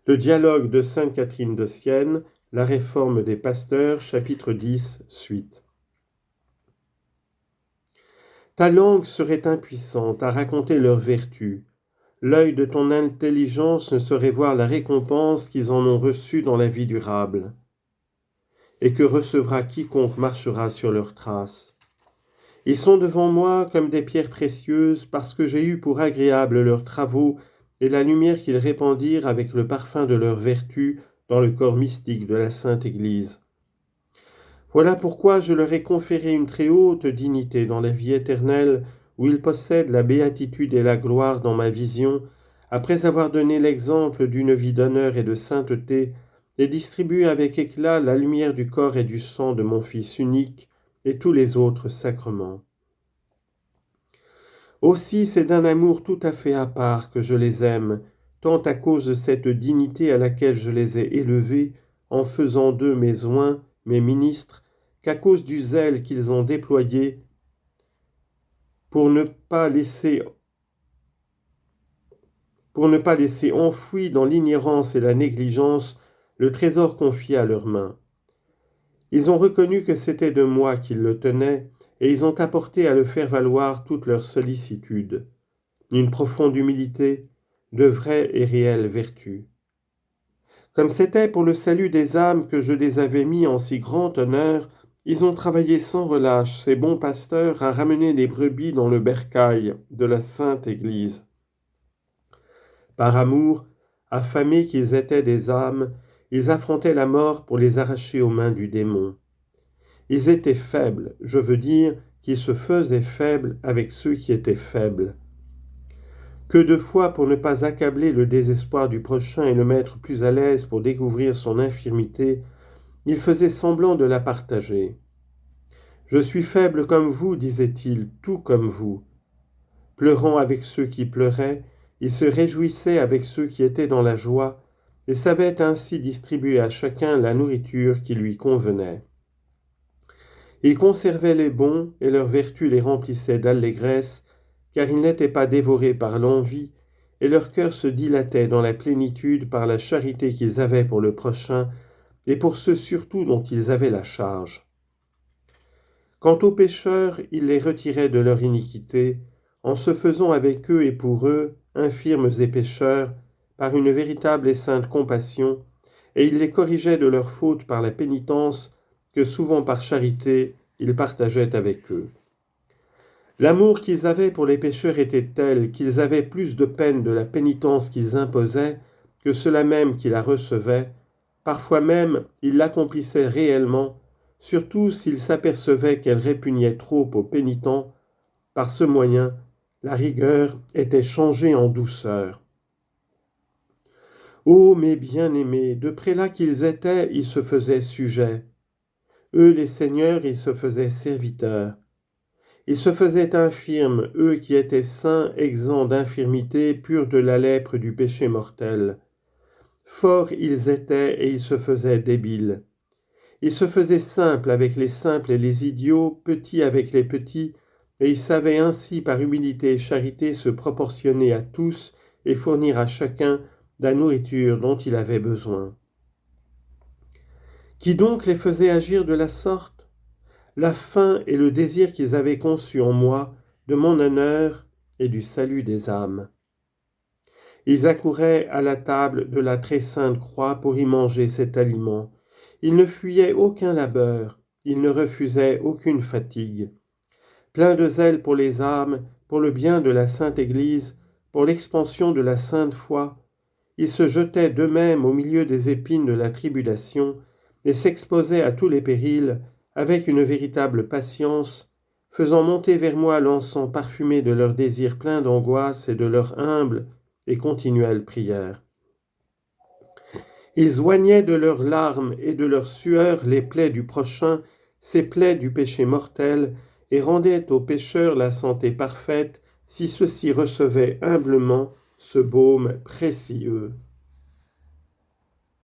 Le dialogue de sainte Catherine de Sienne, la réforme des pasteurs, chapitre 10, suite. Ta langue serait impuissante à raconter leurs vertus. L'œil de ton intelligence ne saurait voir la récompense qu'ils en ont reçue dans la vie durable, et que recevra quiconque marchera sur leurs traces. Ils sont devant moi comme des pierres précieuses parce que j'ai eu pour agréable leurs travaux et la lumière qu'ils répandirent avec le parfum de leurs vertus dans le corps mystique de la Sainte Église. Voilà pourquoi je leur ai conféré une très haute dignité dans la vie éternelle, où ils possèdent la béatitude et la gloire dans ma vision, après avoir donné l'exemple d'une vie d'honneur et de sainteté, et distribué avec éclat la lumière du corps et du sang de mon Fils unique, et tous les autres sacrements. Aussi c'est d'un amour tout à fait à part que je les aime, tant à cause de cette dignité à laquelle je les ai élevés, en faisant d'eux mes oins, mes ministres, qu'à cause du zèle qu'ils ont déployé pour ne pas laisser enfoui dans l'ignorance et la négligence le trésor confié à leurs mains. Ils ont reconnu que c'était de moi qu'ils le tenaient, et ils ont apporté à le faire valoir toute leur sollicitude, une profonde humilité, de vraies et réelles vertus. Comme c'était pour le salut des âmes que je les avais mis en si grand honneur, ils ont travaillé sans relâche, ces bons pasteurs, à ramener les brebis dans le bercail de la Sainte Église. Par amour, affamés qu'ils étaient des âmes, ils affrontaient la mort pour les arracher aux mains du démon. Ils étaient faibles, je veux dire qu'ils se faisaient faibles avec ceux qui étaient faibles. Que de fois, pour ne pas accabler le désespoir du prochain et le mettre plus à l'aise pour découvrir son infirmité, il faisait semblant de la partager. « Je suis faible comme vous, disait-il, tout comme vous. » Pleurant avec ceux qui pleuraient, il se réjouissait avec ceux qui étaient dans la joie et savait ainsi distribuer à chacun la nourriture qui lui convenait. Il conservait les bons et leurs vertus les remplissaient d'allégresse, car ils n'étaient pas dévorés par l'envie, et leur cœur se dilatait dans la plénitude par la charité qu'ils avaient pour le prochain, et pour ceux surtout dont ils avaient la charge. Quant aux pécheurs, il les retirait de leur iniquité, en se faisant avec eux et pour eux, infirmes et pécheurs, par une véritable et sainte compassion, et il les corrigeait de leurs fautes par la pénitence que souvent par charité ils partageaient avec eux. L'amour qu'ils avaient pour les pécheurs était tel qu'ils avaient plus de peine de la pénitence qu'ils imposaient que ceux-là même qui la recevaient. Parfois même, ils l'accomplissaient réellement, surtout s'ils s'apercevaient qu'elle répugnait trop aux pénitents. Par ce moyen, la rigueur était changée en douceur. Ô mes bien-aimés, de prélats qu'ils étaient, ils se faisaient sujets. Eux, les seigneurs, ils se faisaient serviteurs. Ils se faisaient infirmes, eux qui étaient saints, exempts d'infirmité, purs de la lèpre du péché mortel. Forts ils étaient et ils se faisaient débiles. Ils se faisaient simples avec les simples et les idiots, petits avec les petits, et ils savaient ainsi par humilité et charité se proportionner à tous et fournir à chacun la nourriture dont il avait besoin. Qui donc les faisait agir de la sorte ? La faim et le désir qu'ils avaient conçus en moi, de mon honneur et du salut des âmes. Ils accouraient à la table de la très sainte croix pour y manger cet aliment. Ils ne fuyaient aucun labeur, ils ne refusaient aucune fatigue. Pleins de zèle pour les âmes, pour le bien de la Sainte Église, pour l'expansion de la sainte foi, ils se jetaient d'eux-mêmes au milieu des épines de la tribulation et s'exposaient à tous les périls avec une véritable patience, faisant monter vers moi l'encens parfumé de leurs désirs pleins d'angoisse et de leur humble et continuelle prière. Ils oignaient de leurs larmes et de leurs sueurs les plaies du prochain, ces plaies du péché mortel, et rendaient aux pécheurs la santé parfaite si ceux-ci recevaient humblement ce baume précieux.